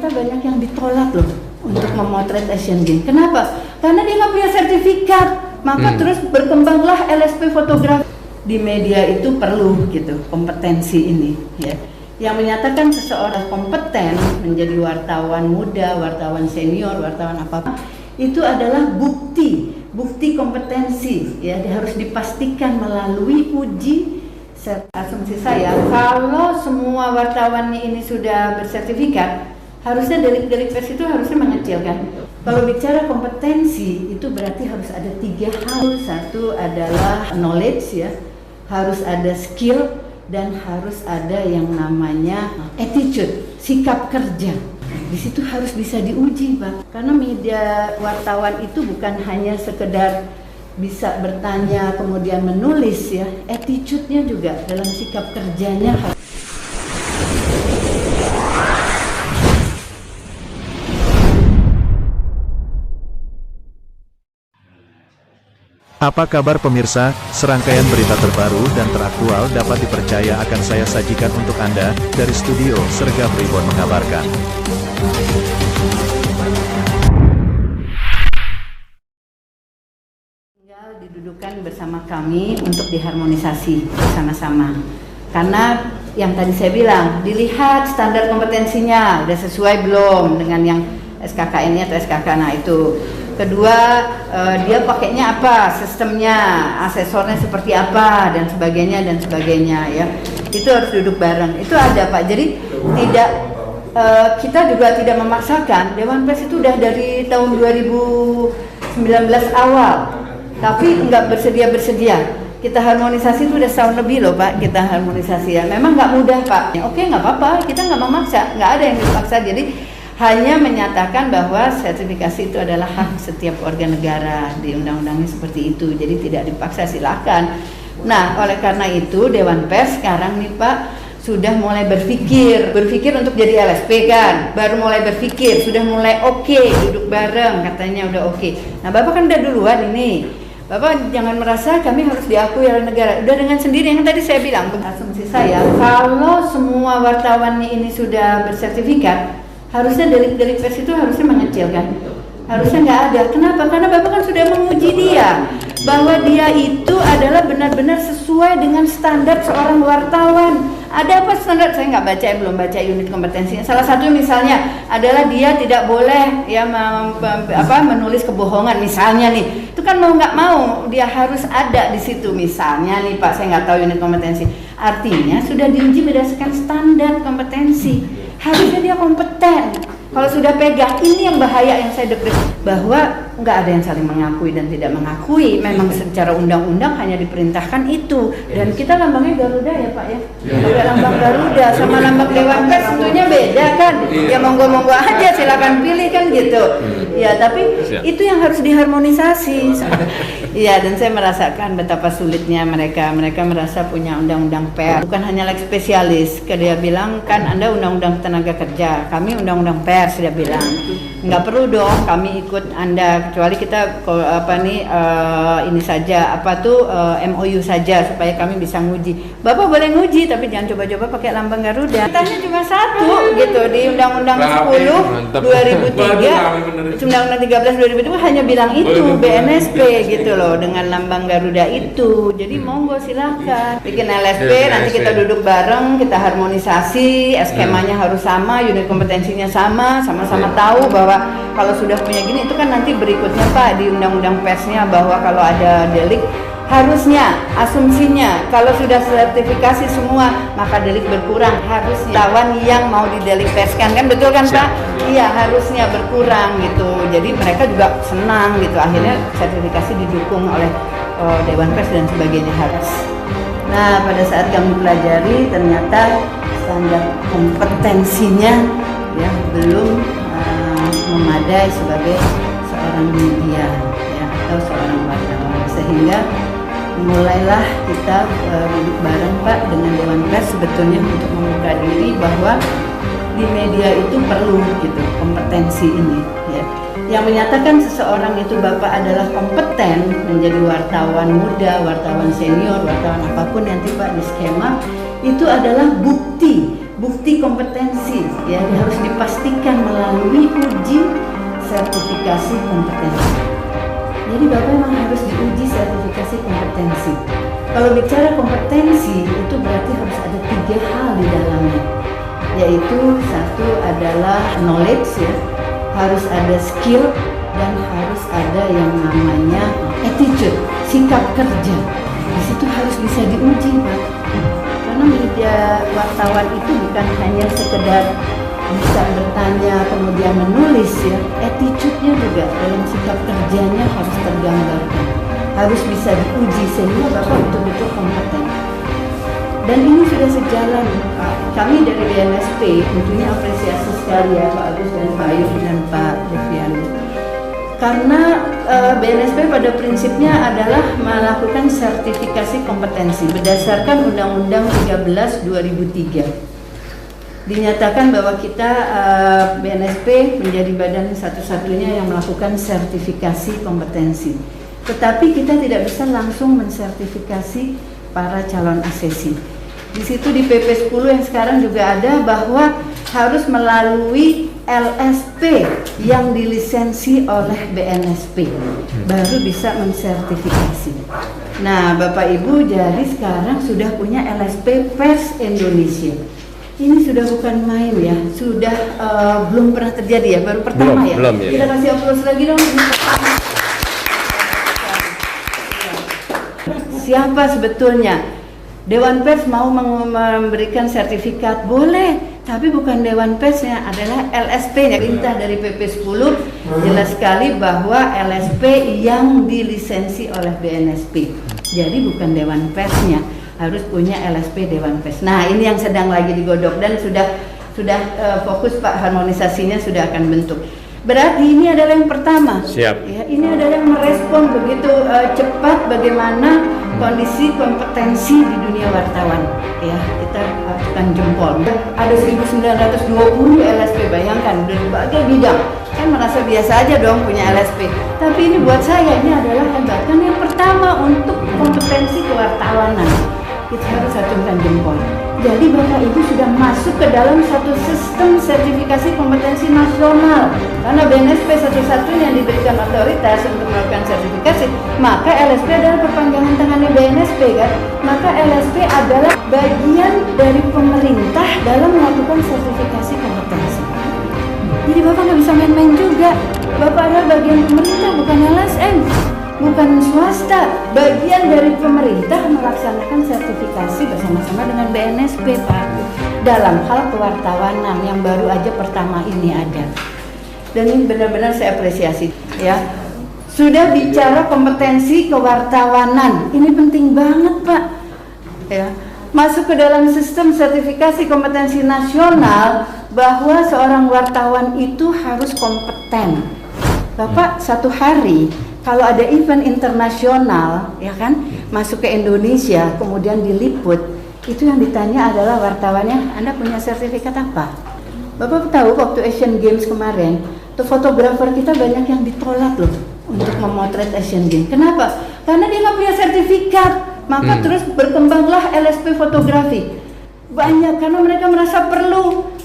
ternyata banyak yang ditolak loh untuk memotret Asian Games. Kenapa? Karena dia nggak punya sertifikat. Maka terus berkembanglah LSP fotografi. Di media itu perlu gitu kompetensi ini ya. Yang menyatakan seseorang kompeten menjadi wartawan muda, wartawan senior, wartawan apa itu adalah bukti kompetensi ya, harus dipastikan melalui uji. Asumsi saya kalau semua wartawannya ini sudah bersertifikat, harusnya delik-delik pers itu harusnya mengecil kan. Kalau bicara kompetensi itu berarti harus ada 3 hal. Satu adalah knowledge ya, harus ada skill, dan harus ada yang namanya attitude, sikap kerja. Di situ harus bisa diuji, Pak. Karena media wartawan itu bukan hanya sekedar bisa bertanya kemudian menulis ya, attitude-nya juga dalam sikap kerjanya. Apa kabar pemirsa? Serangkaian berita terbaru dan teraktual dapat dipercaya akan saya sajikan untuk Anda dari studio Sergap Reborn mengabarkan. Tinggal didudukan bersama kami untuk diharmonisasi bersama-sama. Karena yang tadi saya bilang, dilihat standar kompetensinya udah sesuai belum dengan yang SKKN-nya atau SKK. Nah itu. Kedua, dia pakainya apa, sistemnya, asesornya seperti apa, dan sebagainya ya. Itu harus duduk bareng. Itu ada Pak. Jadi tidak kita juga tidak memaksakan. Dewan Pers itu udah dari tahun 2019 awal, tapi nggak bersedia. Kita harmonisasi itu udah setahun lebih loh Pak. Kita harmonisasi ya. Memang nggak mudah Pak. Oke nggak apa-apa. Kita nggak memaksa. Nggak ada yang dipaksa. Jadi hanya menyatakan bahwa sertifikasi itu adalah hak setiap warga negara, di undang-undangnya seperti itu, jadi tidak dipaksa, silakan. Nah, oleh karena itu Dewan Pers sekarang nih Pak sudah mulai berpikir untuk jadi LSP kan, baru mulai berpikir, sudah mulai oke, duduk bareng katanya udah oke. Nah Bapak kan udah duluan ini, Bapak jangan merasa kami harus diakui oleh negara, udah dengan sendiri yang tadi saya bilang. Asumsi saya kalau semua wartawannya ini sudah bersertifikat, harusnya delik-delik pers itu harusnya mengecil kan, harusnya nggak ada. Kenapa? Karena Bapak kan sudah menguji dia bahwa dia itu adalah benar-benar sesuai dengan standar seorang wartawan. Ada apa standar? Saya nggak baca, belum baca unit kompetensinya. Salah satu misalnya adalah dia tidak boleh ya menulis kebohongan misalnya nih. Itu kan mau nggak mau dia harus ada di situ misalnya nih Pak. Saya nggak tahu unit kompetensi. Artinya sudah diuji berdasarkan standar kompetensi. Harusnya dia kompeten. Kalau sudah pegang, ini yang bahaya yang saya deg-degan, bahwa nggak ada yang saling mengakui dan tidak mengakui. Memang secara undang-undang hanya diperintahkan itu. Dan kita lambangnya Garuda ya Pak ya. Pakai lambang Garuda sama lambang Dewan Pers tentunya beda kan. Ya monggo-monggo aja, silakan pilih kan gitu. Ya tapi itu yang harus diharmonisasi. Iya, dan saya merasakan betapa sulitnya mereka merasa punya undang-undang pers. Bukan hanya leg spesialis. Dia bilang kan Anda undang-undang tenaga kerja, kami undang-undang pers, dia bilang. Nggak perlu dong kami ikut Anda, kecuali kita ini saja MOU saja supaya kami bisa nguji. Bapak boleh nguji tapi jangan coba-coba pakai lambang Garuda. Kitanya cuma satu gitu di Undang-Undang 10 2003, Undang-Undang 13 2003 hanya bilang itu BNSP gitu loh dengan lambang Garuda itu. Jadi monggo silakan bikin LSP, nanti kita duduk bareng, kita harmonisasi, skemanya harus sama, unit kompetensinya sama-sama tahu bahwa kalau sudah punya gini itu kan nanti berikutnya Pak di undang-undang persnya bahwa kalau ada delik harusnya asumsinya kalau sudah sertifikasi semua maka delik berkurang, harusnya lawan yang mau didelik perskan kan, betul kan Pak? Iya, harusnya berkurang gitu. Jadi mereka juga senang gitu, akhirnya sertifikasi didukung oleh Dewan Pers dan sebagainya harus. Nah pada saat kami pelajari ternyata standar kompetensinya ya belum memadai sebagai seorang media ya atau seorang wartawan, sehingga mulailah kita duduk bareng Pak dengan Dewan Pers sebetulnya untuk membuka diri bahwa di media itu perlu gitu kompetensi ini ya. Yang menyatakan seseorang itu Bapak adalah kompeten menjadi wartawan muda, wartawan senior, wartawan apapun nanti Pak di skema, itu adalah bukti bukti kompetensi, ya harus dipastikan melalui uji sertifikasi kompetensi. Jadi Bapak memang harus diuji sertifikasi kompetensi. Kalau bicara kompetensi itu berarti harus ada 3 hal di dalamnya, yaitu satu adalah knowledge, ya, harus ada skill, dan harus ada yang namanya attitude, sikap kerja. Di situ harus bisa diuji, Pak. Karena media wartawan itu bukan hanya sekedar bisa bertanya kemudian menulis, ya, attitude-nya juga dalam sikap kerjanya harus tergambarkan, harus bisa diuji sehingga Bapak betul-betul kompeten. Dan ini sudah sejalan, Pak. Kami dari BNSP tentunya apresiasi sekali ya Pak Agus dan Pak Ayu dan Pak Devian. Karena BNSP pada prinsipnya adalah melakukan sertifikasi kompetensi berdasarkan Undang-Undang 13 2003. Dinyatakan bahwa kita BNSP menjadi badan satu-satunya yang melakukan sertifikasi kompetensi. Tetapi kita tidak bisa langsung mensertifikasi para calon asesi. Di situ di PP 10 yang sekarang juga ada bahwa harus melalui LSP yang dilisensi oleh BNSP baru bisa mensertifikasi. Nah, Bapak Ibu jadi sekarang sudah punya LSP Pers Indonesia. Ini sudah bukan main ya, sudah belum pernah terjadi ya, baru pertama ya. Kita kasih aplaus lagi dong. Siapa sebetulnya? Dewan Pers mau memberikan sertifikat, boleh, tapi bukan Dewan Persnya, adalah LSP-nya. Perintah dari PP 10 jelas sekali bahwa LSP yang dilisensi oleh BNSP. Jadi bukan Dewan Persnya, harus punya LSP Dewan Pers. Nah, ini yang sedang lagi digodok dan sudah fokus Pak, harmonisasinya sudah akan bentuk. Berarti ini adalah yang pertama. Siap. Ya, ini adalah yang merespon begitu cepat bagaimana kondisi kompetensi di dunia wartawan. Ya, kita akan jempol. Ada 1920 LSP, bayangkan dari berbagai bidang. Kan merasa biasa aja dong punya LSP. Tapi ini buat saya ini adalah hebat. Kan yang pertama untuk kompetensi kewartawanan. Kita harus acungkan jempol. Jadi Bapak Ibu sudah masuk ke dalam satu sistem sertifikasi kompetensi nasional. Karena BNSP satu-satunya yang diberikan otoritas untuk melakukan sertifikasi, maka LSP adalah perpanjangan tangannya BNSP kan. Maka LSP adalah bagian dari pemerintah dalam melakukan sertifikasi kompetensi. Jadi Bapak nggak bisa main-main juga. Bapak adalah bagian pemerintah, bukan LSM. Bukan swasta, bagian dari pemerintah melaksanakan sertifikasi bersama-sama dengan BNSP, Pak, dalam hal kewartawanan yang baru aja pertama ini ada. Dan ini benar-benar saya apresiasi, ya. Sudah bicara kompetensi kewartawanan, ini penting banget, Pak, ya. Masuk ke dalam sistem sertifikasi kompetensi nasional bahwa seorang wartawan itu harus kompeten. Bapak satu hari kalau ada event internasional, ya kan, masuk ke Indonesia, kemudian diliput, itu yang ditanya adalah wartawannya, Anda punya sertifikat apa? Bapak tahu waktu Asian Games kemarin, tuh fotografer kita banyak yang ditolak loh untuk memotret Asian Games. Kenapa? Karena dia nggak punya sertifikat, maka terus berkembanglah LSP fotografi. Banyak karena mereka merasa perlu.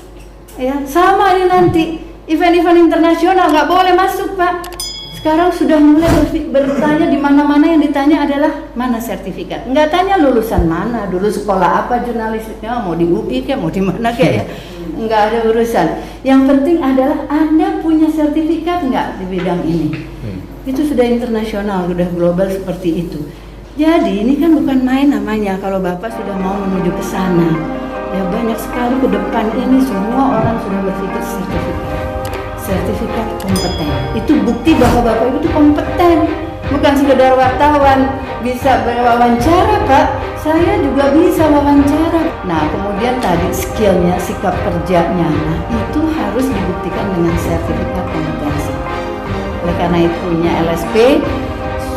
Ya, sama ini nanti event-event internasional nggak boleh masuk, Pak. Sekarang sudah mulai bertanya, di mana-mana yang ditanya adalah mana sertifikat. Nggak tanya lulusan mana, dulu sekolah apa jurnalistiknya, mau di UI kayak mau di mana kayak ya. Nggak ada urusan. Yang penting adalah Anda punya sertifikat nggak di bidang ini. Itu sudah internasional, sudah global seperti itu. Jadi ini kan bukan main namanya kalau Bapak sudah mau menuju ke sana. Ya banyak sekali ke depan ini semua orang sudah berpikir sertifikat kompeten. Itu bukti bahwa Bapak Ibu itu kompeten, bukan sekedar wartawan. Bisa berwawancara, Pak, saya juga bisa wawancara. Nah kemudian tadi skillnya, sikap kerjanya, nah itu harus dibuktikan dengan sertifikat kompetensi. Oleh karena itu punya LSP,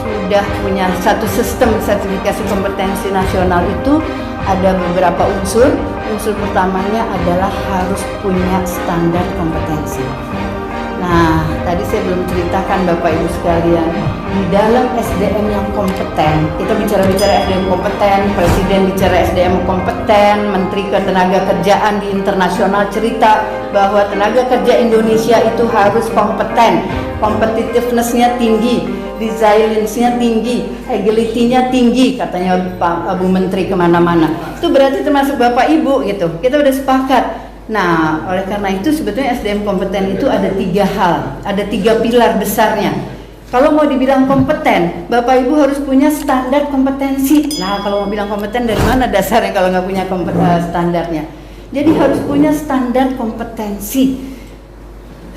sudah punya satu sistem sertifikasi kompetensi nasional itu ada beberapa unsur. Unsur pertamanya adalah harus punya standar kompetensi. Nah, tadi saya belum ceritakan Bapak Ibu sekalian, di dalam SDM yang kompeten, kita bicara SDM kompeten, Presiden bicara SDM kompeten, Menteri Ketenagakerjaan di internasional cerita bahwa tenaga kerja Indonesia itu harus kompeten, competitiveness-nya tinggi, resilience-nya tinggi, agility-nya tinggi, katanya Pak Bu Menteri kemana-mana. Itu berarti termasuk Bapak Ibu gitu, kita udah sepakat. Nah, oleh karena itu sebetulnya SDM kompeten itu ada 3 hal, ada 3 pilar besarnya. Kalau mau dibilang kompeten, Bapak Ibu harus punya standar kompetensi. Nah, kalau mau bilang kompeten dari mana dasarnya kalau nggak punya standarnya? Jadi harus punya standar kompetensi.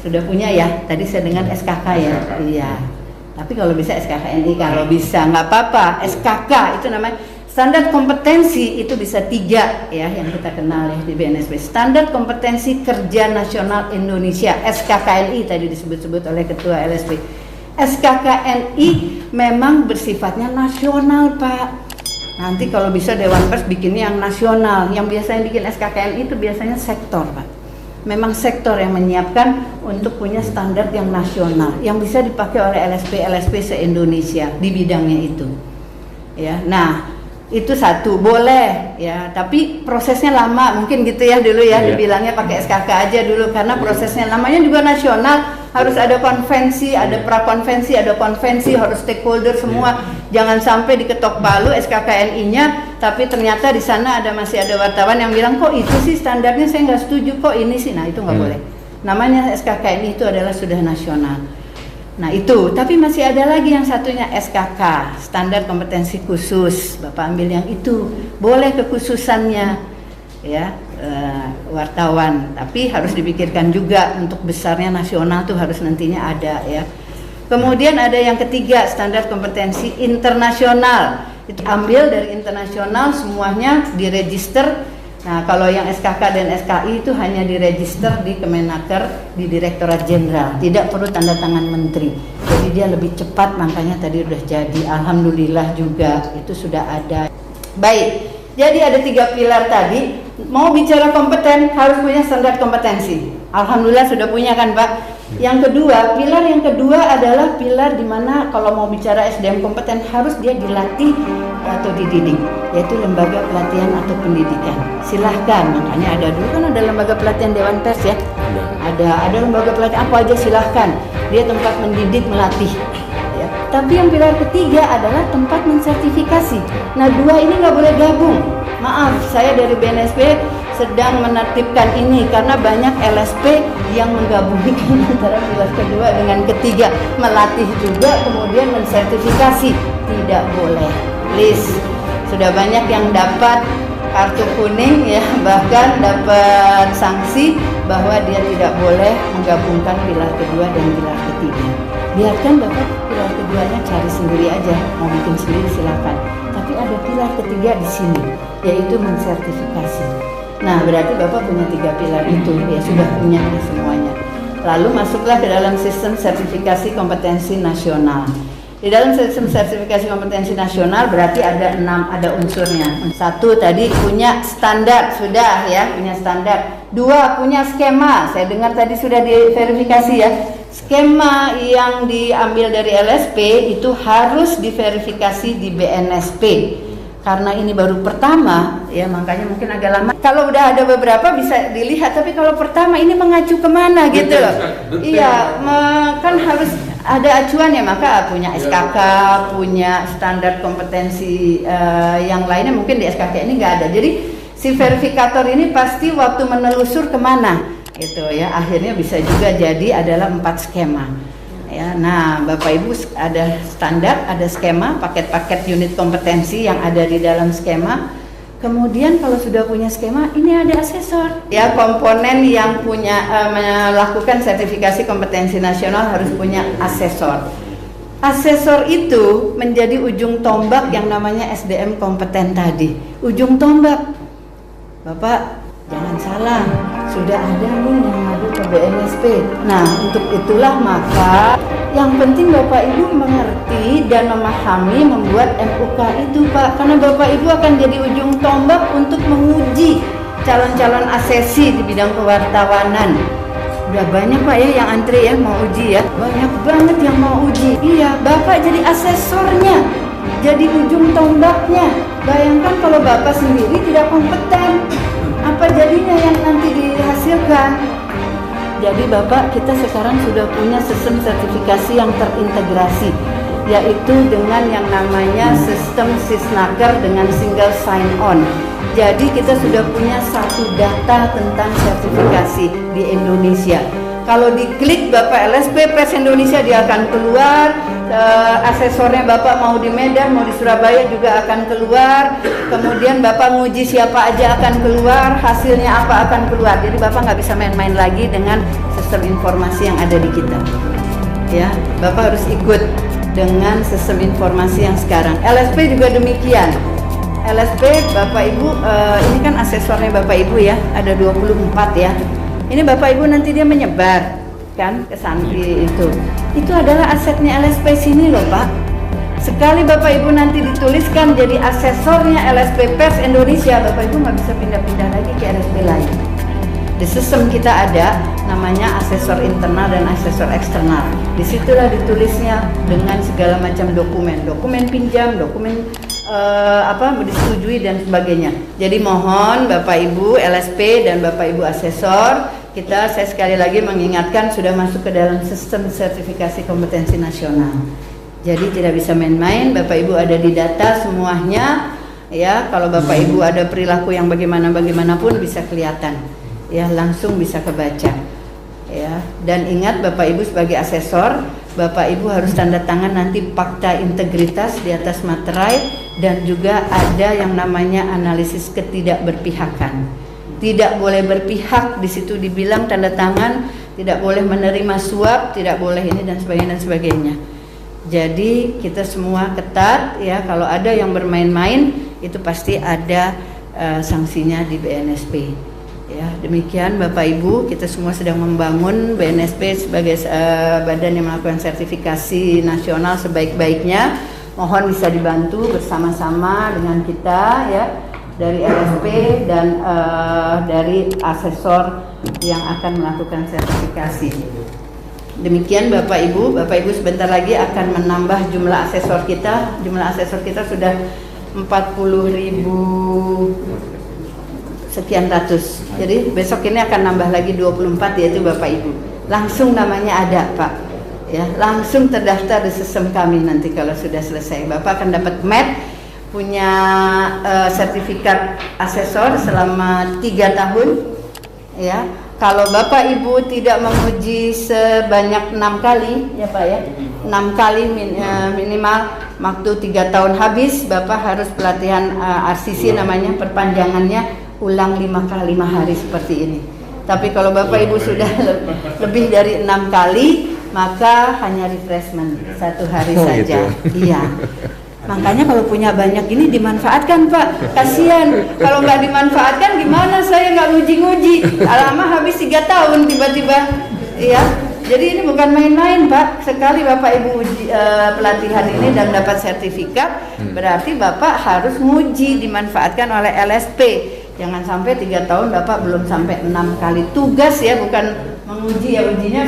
Sudah punya ya? Tadi saya dengar SKK ya? Iya. Tapi kalau bisa SKKNI, kalau bisa nggak apa-apa. SKK itu namanya standar kompetensi, itu bisa 3 ya yang kita kenal ya di BNSP. Standar kompetensi kerja nasional Indonesia, SKKNI tadi disebut-sebut oleh Ketua LSP. SKKNI memang bersifatnya nasional, Pak. Nanti kalau bisa Dewan Pers bikinnya yang nasional. Yang biasanya bikin SKKNI itu biasanya sektor, Pak. Memang sektor yang menyiapkan untuk punya standar yang nasional, yang bisa dipakai oleh LSP se-Indonesia di bidangnya itu. Ya, nah itu satu, boleh ya, tapi prosesnya lama, mungkin gitu ya dulu ya, dibilangnya pakai SKK aja dulu karena prosesnya namanya juga nasional, harus ada konvensi, ada prakonvensi, ada konvensi, harus stakeholder semua. Jangan sampai diketok palu SKKNI-nya, tapi ternyata di sana masih ada wartawan yang bilang kok itu sih standarnya saya nggak setuju, kok ini sih, nah itu nggak boleh. Namanya SKKNI itu adalah sudah nasional. Nah itu, tapi masih ada lagi yang satunya SKK, standar kompetensi khusus. Bapak ambil yang itu, boleh kekhususannya ya wartawan, tapi harus dipikirkan juga untuk besarnya nasional tuh harus nantinya ada ya. Kemudian ada yang ketiga, standar kompetensi internasional. Itu ambil dari internasional, semuanya diregister. Nah, kalau yang SKK dan SKI itu hanya diregister di Kemenaker, di Direktorat Jenderal, tidak perlu tanda tangan menteri. Jadi dia lebih cepat, makanya tadi udah jadi. Alhamdulillah juga itu sudah ada. Baik, jadi ada 3 pilar tadi. Mau bicara kompeten harus punya standar kompetensi. Alhamdulillah sudah punya kan, Pak? Yang kedua, pilar yang kedua adalah pilar di mana kalau mau bicara SDM kompeten harus dia dilatih atau dididik, yaitu lembaga pelatihan atau pendidikan. Silahkan, makanya ada dulu kan ada lembaga pelatihan Dewan Pers ya. Ada lembaga pelatihan apa aja silahkan. Dia tempat mendidik, melatih. Ya. Tapi yang pilar ketiga adalah tempat mensertifikasi. Nah, 2 ini nggak boleh gabung. Maaf, saya dari BNSP sedang menertibkan ini karena banyak LSP yang menggabungkan antara pilar kedua dengan ketiga, melatih juga kemudian mensertifikasi. Tidak boleh. Please, sudah banyak yang dapat kartu kuning ya, bahkan dapat sanksi bahwa dia tidak boleh menggabungkan pilar kedua dan pilar ketiga. Biarkan Bapak pilar keduanya cari sendiri aja, mau bikin sendiri silakan. Tapi ada pilar ketiga di sini, yaitu mensertifikasi. Nah, berarti Bapak punya 3 pilar itu, ya sudah punya semuanya. Lalu masuklah ke dalam sistem sertifikasi kompetensi nasional. Di dalam sistem sertifikasi kompetensi nasional berarti ada 6, ada unsurnya. 1 tadi punya standar, sudah ya, punya standar. 2 punya skema, saya dengar tadi sudah diverifikasi ya. Skema yang diambil dari LSP itu harus diverifikasi di BNSP. Karena ini baru pertama, ya makanya mungkin agak lama. Kalau udah ada beberapa bisa dilihat, tapi kalau pertama ini mengacu kemana gitu loh. Iya, kan harus ada acuan ya, maka punya SKK, punya standar kompetensi yang lainnya mungkin di SKK ini nggak ada. Jadi si verifikator ini pasti waktu menelusur kemana gitu ya, akhirnya bisa juga jadi adalah 4 skema. Ya, nah Bapak Ibu ada standar, ada skema, paket-paket unit kompetensi yang ada di dalam skema. Kemudian kalau sudah punya skema, ini ada asesor. Ya, komponen yang punya melakukan sertifikasi kompetensi nasional harus punya asesor. Asesor itu menjadi ujung tombak yang namanya SDM kompeten tadi. Ujung tombak. Bapak jangan salah, sudah ada nih yang ngadu ke BNSP. Nah, untuk itulah maka yang penting Bapak Ibu mengerti dan memahami membuat MUK itu, Pak. Karena Bapak Ibu akan jadi ujung tombak untuk menguji calon-calon asesi di bidang kewartawanan. Udah banyak Pak ya yang antri ya mau uji ya. Banyak banget yang mau uji. Iya, Bapak jadi asesornya. Jadi ujung tombaknya. Bayangkan kalau Bapak sendiri tidak kompeten. Apa jadinya yang nanti dihasilkan? Jadi Bapak, kita sekarang sudah punya sistem sertifikasi yang terintegrasi, yaitu dengan yang namanya sistem Sysnaker dengan single sign on. Jadi kita sudah punya satu data tentang sertifikasi di Indonesia. Kalau diklik Bapak LSP Pers Indonesia, dia akan keluar. Asesornya Bapak mau di Medan, mau di Surabaya juga akan keluar. Kemudian Bapak nguji siapa aja akan keluar, hasilnya apa akan keluar. Jadi Bapak nggak bisa main-main lagi dengan sistem informasi yang ada di kita. Ya, Bapak harus ikut dengan sistem informasi yang sekarang. LSP juga demikian. LSP Bapak Ibu, ini kan asesornya Bapak Ibu ya, ada 24 ya. Ini Bapak Ibu nanti dia menyebar kan ke santri itu. Itu adalah asetnya LSP sini loh Pak. Sekali Bapak Ibu nanti dituliskan jadi asesornya LSP Pers Indonesia, Bapak Ibu nggak bisa pindah-pindah lagi ke LSP lain. Di sistem kita ada namanya asesor internal dan asesor eksternal. Disitulah ditulisnya dengan segala macam dokumen pinjam, dokumen disetujui dan sebagainya. Jadi mohon Bapak Ibu LSP dan Bapak Ibu asesor, saya sekali lagi mengingatkan sudah masuk ke dalam sistem sertifikasi kompetensi nasional. Jadi tidak bisa main-main, Bapak Ibu ada di data semuanya. Ya, kalau Bapak Ibu ada perilaku yang bagaimanapun bisa kelihatan. Ya, langsung bisa kebaca. Ya, dan ingat Bapak Ibu sebagai asesor, Bapak Ibu harus tanda tangan nanti fakta integritas di atas materai, dan juga ada yang namanya analisis ketidakberpihakan. Tidak boleh berpihak, di situ dibilang tanda tangan, tidak boleh menerima suap, tidak boleh ini dan sebagainya. Jadi kita semua ketat ya, kalau ada yang bermain-main itu pasti ada sanksinya di BNSP. Ya, demikian Bapak Ibu, kita semua sedang membangun BNSP sebagai badan yang melakukan sertifikasi nasional sebaik-baiknya. Mohon bisa dibantu bersama-sama dengan kita ya, dari LSP dan dari asesor yang akan melakukan sertifikasi. Demikian Bapak Ibu sebentar lagi akan menambah jumlah asesor kita. Jumlah asesor kita sudah 40.000 sekian ratus. Jadi besok ini akan nambah lagi 24, yaitu Bapak Ibu. Langsung namanya ada Pak. Ya, langsung terdaftar di sistem kami nanti kalau sudah selesai. Bapak akan dapat MAT, punya sertifikat asesor selama 3 tahun. Ya. Kalau Bapak Ibu tidak menguji sebanyak 6 kali, ya Pak ya, 6 kali minimal, waktu 3 tahun habis, Bapak harus pelatihan RCC namanya, perpanjangannya, ulang 5 kali 5 hari seperti ini. Tapi kalau Bapak Ibu sudah lebih dari 6 kali, maka hanya refreshment 1 hari saja. Gitu. Iya. Makanya kalau punya banyak ini dimanfaatkan Pak, kasihan kalau nggak dimanfaatkan gimana, saya nggak nguji-nguji, lama habis 3 tahun tiba-tiba, ya. Jadi ini bukan main-main Pak, sekali Bapak Ibu uji, pelatihan ini dan dapat sertifikat, berarti Bapak harus nguji, dimanfaatkan oleh LSP. Jangan sampai 3 tahun Bapak belum sampai 6 kali tugas ya, bukan menguji ya, ujinya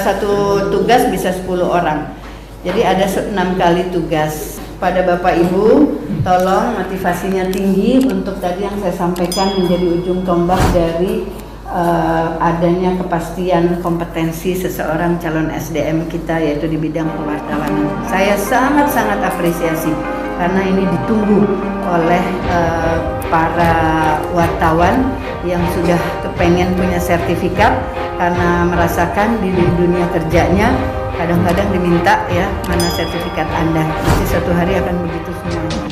satu tugas bisa 10 orang. Jadi ada 6 kali tugas. Pada Bapak Ibu, tolong motivasinya tinggi untuk tadi yang saya sampaikan menjadi ujung tombak dari adanya kepastian kompetensi seseorang calon SDM kita, yaitu di bidang kewartawanan. Saya sangat-sangat apresiasi karena ini ditunggu oleh para wartawan yang sudah kepengen punya sertifikat karena merasakan di dunia kerjanya kadang-kadang diminta ya, mana sertifikat Anda, nanti suatu hari akan begitu semua.